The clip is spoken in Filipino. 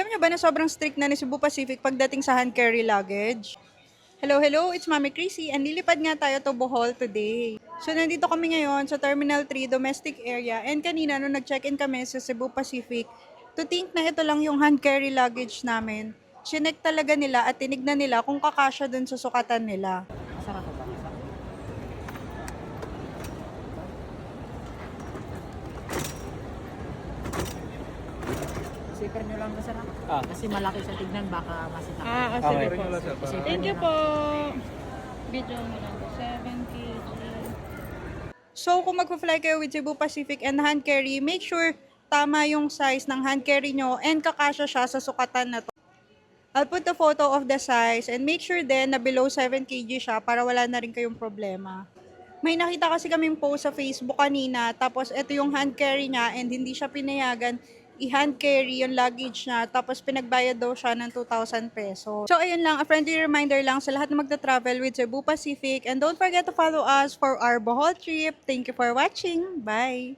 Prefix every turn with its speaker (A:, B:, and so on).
A: Alam niyo ba na sobrang strict na ni Cebu Pacific pagdating sa hand carry luggage? Hello, hello, it's Mami Chrissy and lilipad nga tayo to Bohol today. So nandito kami ngayon sa Terminal 3 domestic area and kanina nung nag-check-in kami sa Cebu Pacific, to think na ito lang yung hand carry luggage namin. Chinek talaga nila at tinignan nila kung kakasya dun sa sukatan nila.
B: Masarap ba? Zipper nyo lang masarap. Kasi malaki sa tignan, baka masita.
A: Sige
C: Okay.
A: po.
B: Zipper
A: Thank
B: nyo
A: you
B: lang.
A: po. Video mo lang. 7 kg. So, kung magpa-fly kayo with Cebu Pacific and hand carry, make sure tama yung size ng hand carry nyo and kakasya siya sa sukatan na to. I'll put the photo of the size and make sure din na below 7 kg siya para wala na rin kayong problema. May nakita kasi kaming post sa Facebook kanina, tapos ito yung hand carry niya and hindi siya pinayagan i-hand carry yung luggage niya, tapos pinagbayad daw siya ng 2,000 pesos. So ayun lang, a friendly reminder lang sa lahat na magta-travel with Cebu Pacific and don't forget to follow us for our Bohol trip. Thank you for watching. Bye!